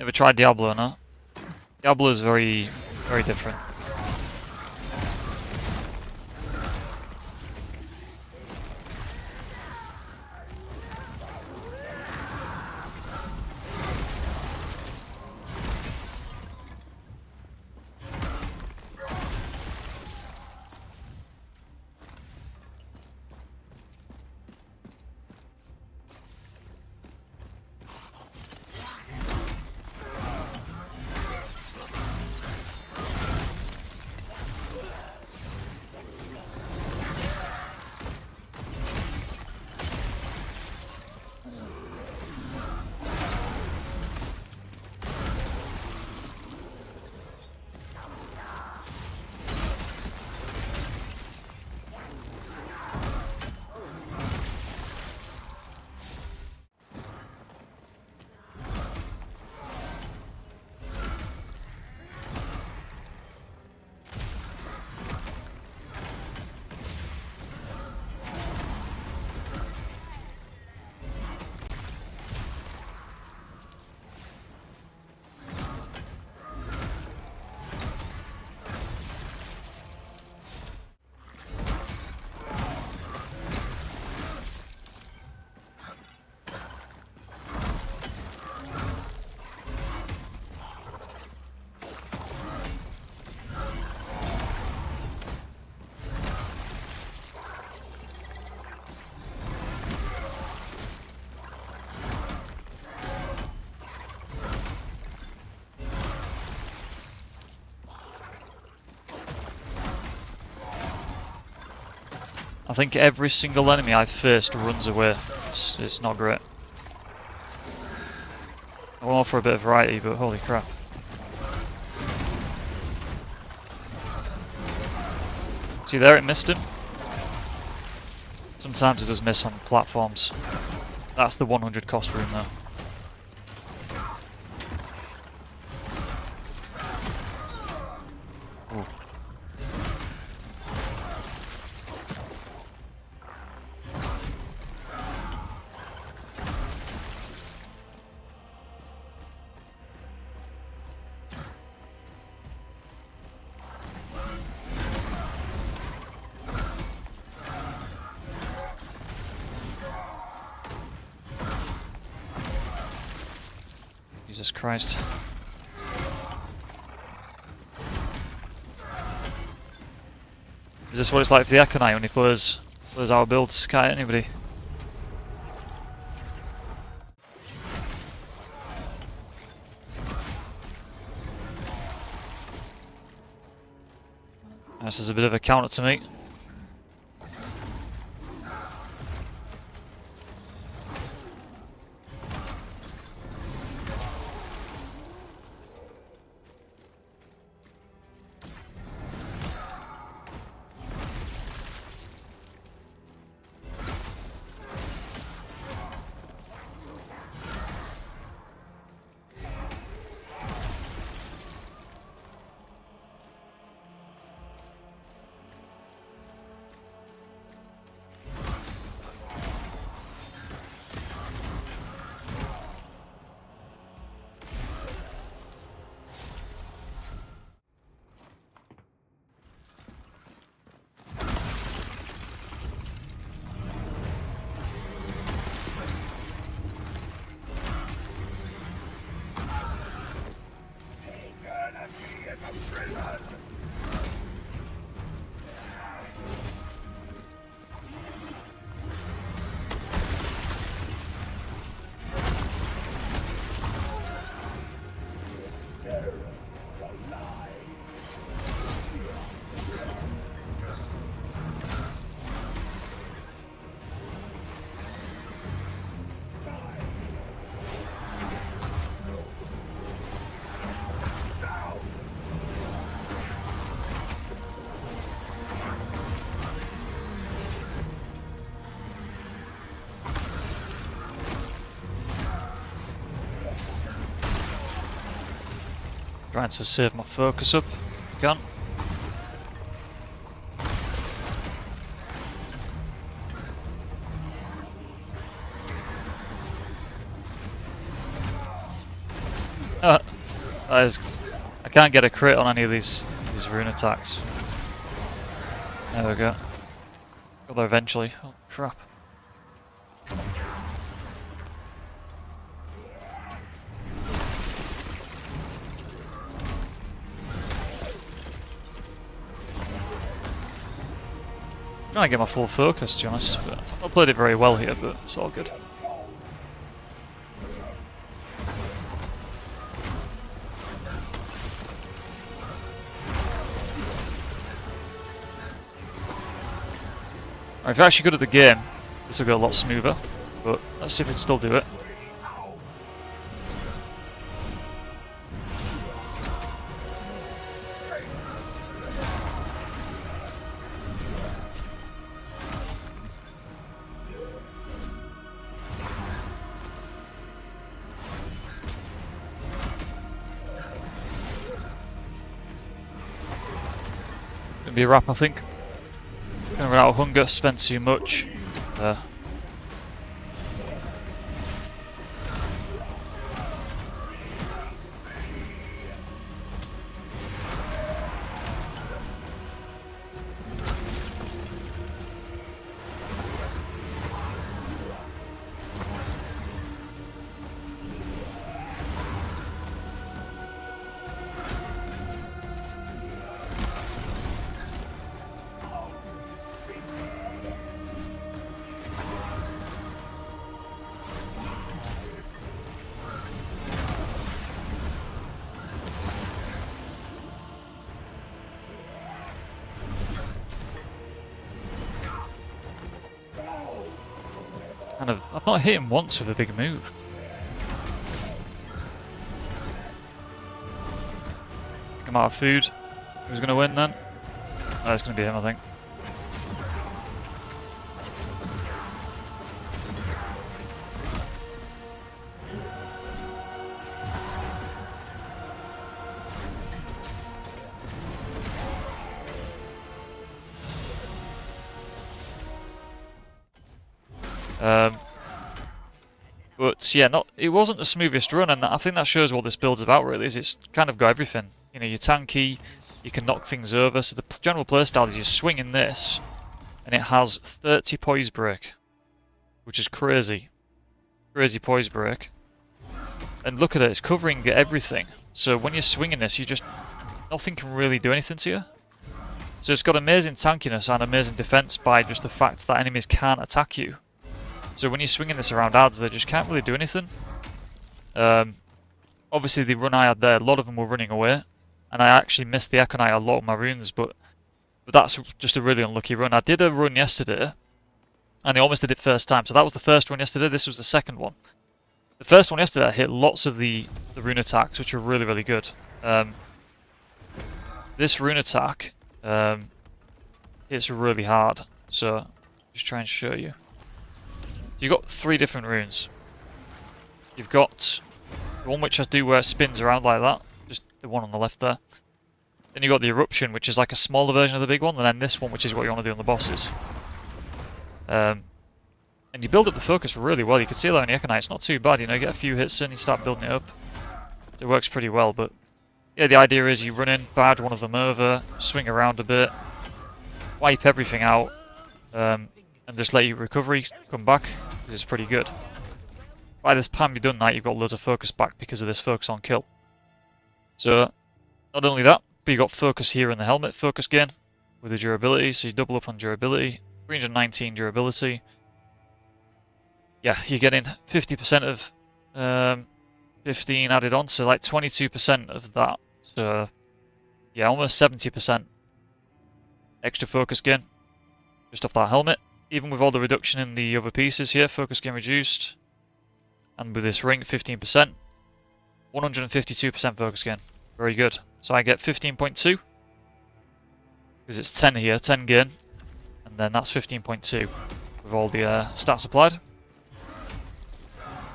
Ever tried Diablo or not? Diablo is very, very different. I think every single enemy I first runs away. It's not great. I went for a bit of variety, but holy crap. See there, it missed him. Sometimes it does miss on platforms. That's the 100 cost room though. Ooh. Jesus Christ. Is this what it's like for the Akonai when he plays our builds? Can't hit anybody. This is a bit of a counter to me. Trying to save my focus up. Gone. That is, I can't get a crit on any of these rune attacks. There we go. Got there eventually. Oh crap. I'm trying to get my full focus, to be honest, but I've not played it very well here, but it's all good. If you're actually good at the game, this will go a lot smoother, but let's see if we can still do it. Gonna be a wrap, I think. Gonna run out of hunger, spend too much. I've not hit him once with a big move. I'm out of food. Who's gonna win then? Oh, it's gonna be him, I think. But yeah, it wasn't the smoothest run, and I think that shows what this build's about really, is it's kind of got everything. You know, you're tanky, you can knock things over, so the general playstyle is you swing in this, and it has 30 poise break, which is crazy. Crazy poise break. And look at it, it's covering everything. So when you're swinging this, nothing can really do anything to you. So it's got amazing tankiness and amazing defense by just the fact that enemies can't attack you. So when you're swinging this around ads, they just can't really do anything. Obviously the run I had there, a lot of them were running away, and I actually missed the Echo-Knight a lot of my runes, but that's just a really unlucky run. I did a run yesterday, and I almost did it first time. So that was the first run yesterday, this was the second one. The first one yesterday I hit lots of the rune attacks, which are really, really good. This rune attack hits really hard, so just try and show you. You've got 3 different runes. You've got the one which I do where it spins around like that, just the one on the left there. Then you've got the eruption, which is like a smaller version of the big one, and then this one, which is what you want to do on the bosses. And you build up the focus really well. You can see that on the Echo-Knight, it's not too bad, you know, you get a few hits in, you start building it up. It works pretty well, but yeah, the idea is you run in, barge one of them over, swing around a bit, wipe everything out, and just let your recovery come back, because it's pretty good. By this time you've done that, you've got loads of focus back because of this focus on kill. So, not only that, but you've got focus here in the helmet, focus gain, with the durability, so you double up on durability, 319 durability. Yeah, you're getting 50% of 15 added on, so like 22% of that. So, yeah, almost 70% extra focus gain, just off that helmet. Even with all the reduction in the other pieces here, focus gain reduced, and with this ring 15%, 152% focus gain. Very good. So I get 15.2, because it's 10 here, 10 gain, and then that's 15.2 with all the stats applied.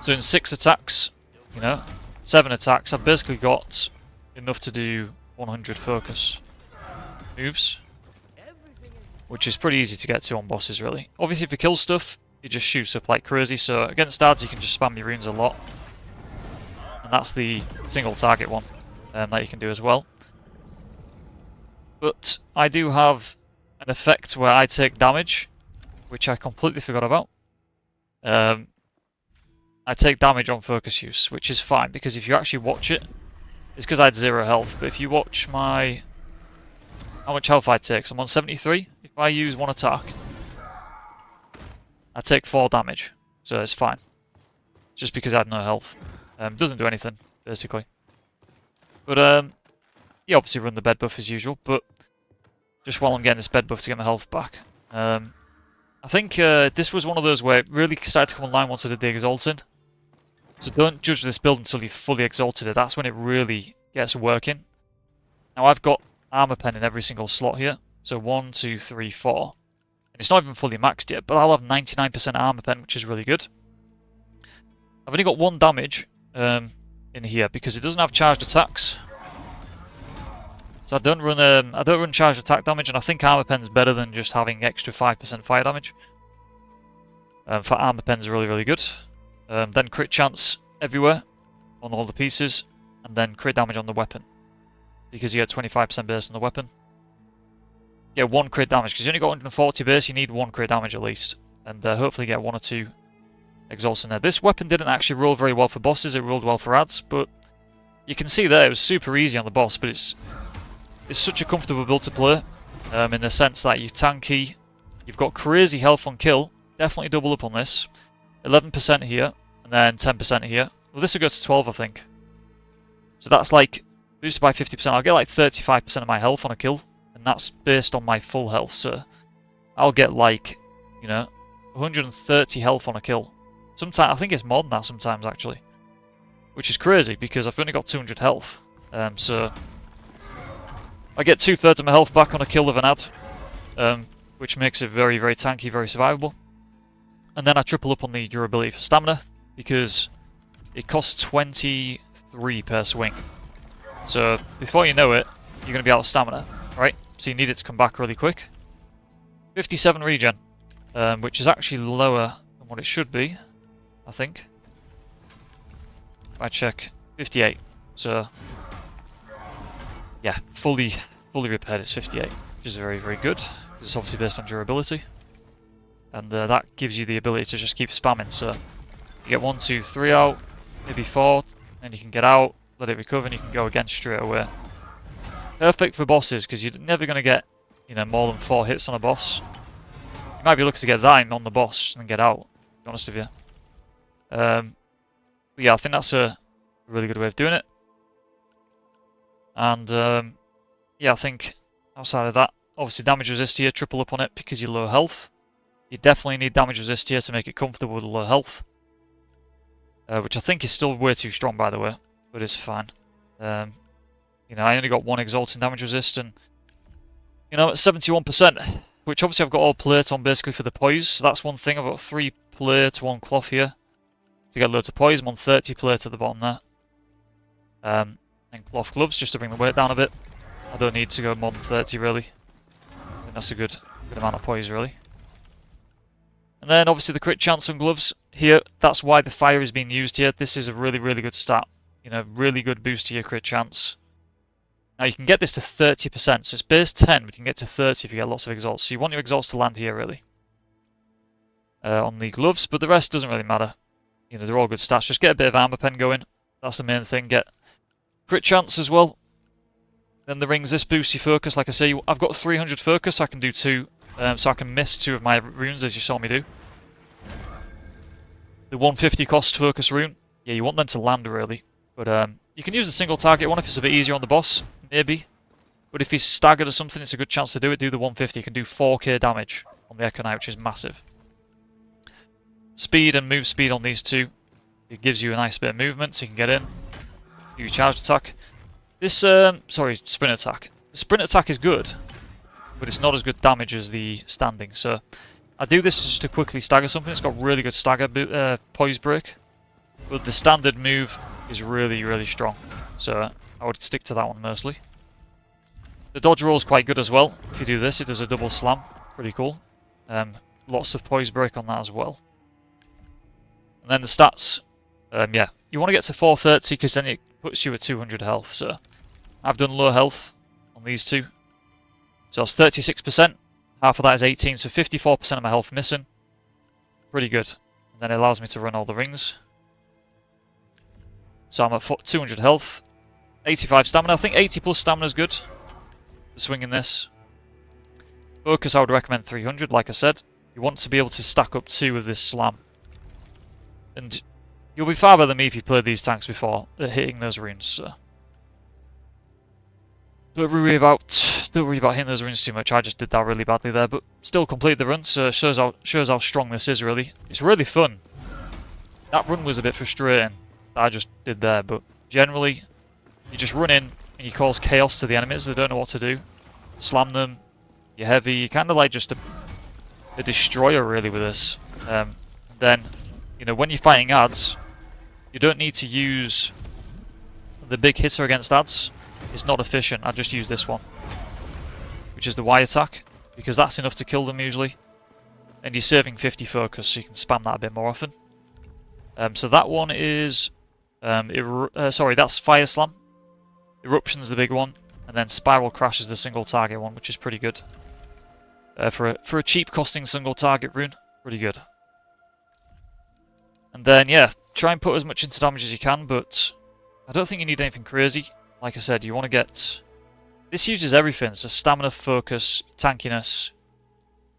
So in 6 attacks, you know, 7 attacks, I've basically got enough to do 100 focus moves, which is pretty easy to get to on bosses really. Obviously if you kill stuff, it just shoots up like crazy, so against ads you can just spam your runes a lot, and that's the single target one that you can do as well. But I do have an effect where I take damage, which I completely forgot about. I take damage on focus use, which is fine, because if you actually watch it, it's because I had 0 health, but if you watch how much health I take, so I'm on 73, if I use one attack, I take 4 damage, so it's fine. Just because I had no health. Doesn't do anything, basically. But, you obviously run the bed buff as usual, but just while I'm getting this bed buff to get my health back. I think this was one of those where it really started to come online once I did the exalting. So don't judge this build until you've fully exalted it. That's when it really gets working. Now I've got armor pen in every single slot here. So 1, 2, 3, 4. And it's not even fully maxed yet, but I'll have 99% armor pen, which is really good. I've only got 1 damage in here because it doesn't have charged attacks. So I don't run charged attack damage, and I think armor pen's better than just having extra 5% fire damage. For armor pen's really, really good. Then crit chance everywhere on all the pieces, and then crit damage on the weapon because you get 25% base on the weapon. Get 1 crit damage because you only got 140 base. You need 1 crit damage at least, and hopefully get 1 or 2 exalts in there. This weapon didn't actually roll very well for bosses. It rolled well for ads, but you can see there it was super easy on the boss. But it's such a comfortable build to play in the sense that you're tanky, you've got crazy health on kill. Definitely double up on this. 11% here, and then 10% here. Well, this will go to 12, I think. So that's like boosted by 50%. I'll get like 35% of my health on a kill, and that's based on my full health. So I'll get like, 130 health on a kill. Sometimes I think it's more than that sometimes actually, which is crazy because I've only got 200 health. So I get 2/3 of my health back on a kill of an ad, which makes it very, very tanky, very survivable. And then I triple up on the durability for stamina because it costs 23 per swing. So before you know it, you're going to be out of stamina, right? So you need it to come back really quick. 57 regen, which is actually lower than what it should be, I think. If I check, 58. So yeah, fully repaired, it's 58, which is very, very good because it's obviously based on durability. And that gives you the ability to just keep spamming. So you get 1, 2, 3 out, maybe 4, then you can get out, let it recover, and you can go again straight away. Perfect for bosses because you're never going to get, more than 4 hits on a boss. You might be lucky to get that on the boss and get out, to be honest with you. But yeah, I think that's a really good way of doing it. And yeah, I think outside of that, obviously damage resist here, triple up on it because you're low health. You definitely need damage resist here to make it comfortable with low health. Which I think is still way too strong, by the way, but it's fine. I only got 1 exalting damage resist, and at 71%, which obviously I've got all plate on basically for the poise. So that's one thing. I've got 3 plate, 1 cloth here to get loads of poise. I'm on 30 plate at the bottom there. And cloth gloves just to bring the weight down a bit. I don't need to go more than 30 really. I think that's a good amount of poise really. And then obviously the crit chance on gloves here, that's why the fire is being used here. This is a really, really good stat. Really good boost to your crit chance. Now you can get this to 30%, so it's base 10, but you can get to 30 if you get lots of exalts. So you want your exalts to land here really. On the gloves, but the rest doesn't really matter. They're all good stats. Just get a bit of armor pen going. That's the main thing. Get crit chance as well. Then the rings, this boosts your focus. Like I say, I've got 300 focus, so I can do 2. So I can miss 2 of my runes as you saw me do. The 150 cost focus rune, yeah, you want them to land really. But you can use a single target one if it's a bit easier on the boss, maybe. But if he's staggered or something, it's a good chance to do it. Do the 150, you can do 4k damage on the Echo Knight, which is massive. Speed and move speed on these 2. It gives you a nice bit of movement, so you can get in. Do your charged attack. This, sprint attack. The sprint attack is good, but it's not as good damage as the standing. So I do this just to quickly stagger something. It's got really good stagger poise break, but the standard move is really, really strong. So I would stick to that one mostly. The dodge roll is quite good as well. If you do this, it does a double slam. Pretty cool. Lots of poise break on that as well. And then the stats. Yeah, you want to get to 430 because then it puts you at 200 health. So I've done low health on these two. So it's 36%. Half of that is 18, so 54% of my health missing. Pretty good. And then it allows me to run all the rings. So I'm at 200 health, 85 stamina. I think 80 plus stamina is good for swinging this. Focus, I would recommend 300, like I said. You want to be able to stack up 2 of this slam. And you'll be far better than me if you've played these tanks before at hitting those runes. So. Don't worry about hitting those runes too much. I just did that really badly there, but still complete the run. So it shows how strong this is. Really, it's really fun. That run was a bit frustrating that I just did there, but generally, you just run in and you cause chaos to the enemies. They don't know what to do. Slam them. You're heavy. You're kind of like just a destroyer really with this. Then, you know, when you're fighting ads, you don't need to use the big hitter against ads. It's not efficient. I just use this one, which is the Y attack, because that's enough to kill them usually. And you're saving 50 focus, so you can spam that a bit more often. So that one is, sorry, that's Fire Slam. Eruption's the big one, and then Spiral Crash is the single target one, which is pretty good. For a cheap costing single target rune, pretty good. And then yeah, try and put as much into damage as you can, but I don't think you need anything crazy. Like I said, you want to get... This uses everything, so stamina, focus, tankiness.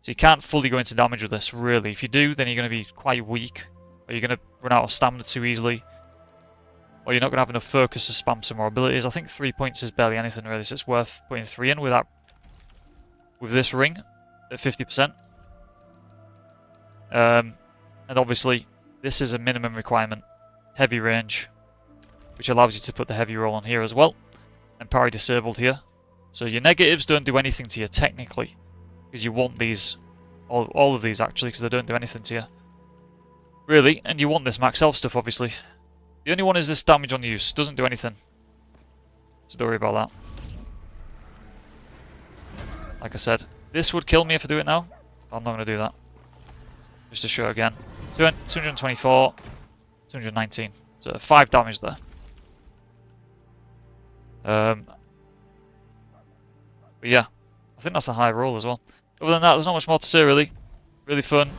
So you can't fully go into damage with this, really. If you do, then you're going to be quite weak. Or you're going to run out of stamina too easily. Or you're not going to have enough focus to spam some more abilities. I think 3 points is barely anything, really, so it's worth putting 3 in with this ring at 50%. And obviously, this is a minimum requirement. Heavy range, which allows you to put the heavy roll on here as well, and parry disabled here. So your negatives don't do anything to you technically, because you want these, all of these actually, because they don't do anything to you, really. And you want this max health stuff, obviously. The only one is this damage on use, doesn't do anything, so don't worry about that. Like I said, this would kill me if I do it now. I'm not going to do that. Just to show again, 224, 219, so 5 damage there. But yeah, I think that's a high roll as well. Other than that, there's not much more to say really. Really fun.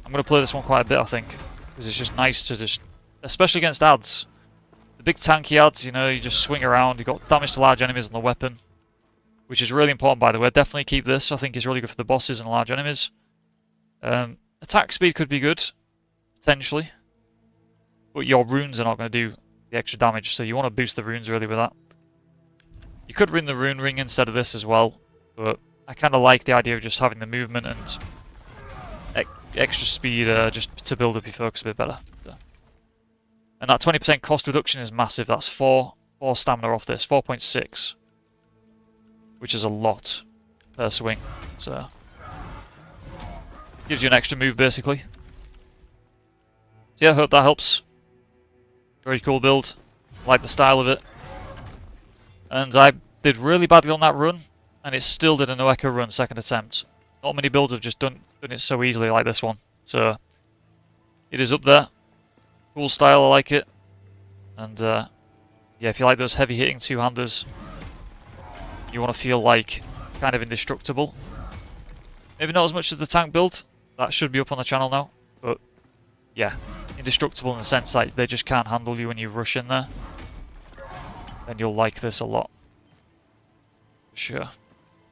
I'm going to play this one quite a bit, I think, because it's just nice to just, especially against ads. The big tanky ads, you know, you just swing around, you've got damage to large enemies on the weapon, which is really important, by the way. Definitely keep this. I think it's really good for the bosses and large enemies. Attack speed could be good, potentially, but your runes are not going to do the extra damage, so you want to boost the runes really with that. You could run the rune ring instead of this as well, but I kind of like the idea of just having the movement and extra speed just to build up your focus a bit better. So. And that 20% cost reduction is massive. That's 4 stamina off this, 4.6, which is a lot per swing. So gives you an extra move basically. So yeah, I hope that helps. Very cool build. Like the style of it. And I did really badly on that run, and it still did a no echo run second attempt. Not many builds have just done it so easily like this one. So it is up there. Cool style, I like it. And yeah, if you like those heavy hitting two-handers, you want to feel like kind of indestructible. Maybe not as much as the tank build. That should be up on the channel now. But yeah, indestructible in the sense that they just can't handle you when you rush in there. Then you'll like this a lot. For sure.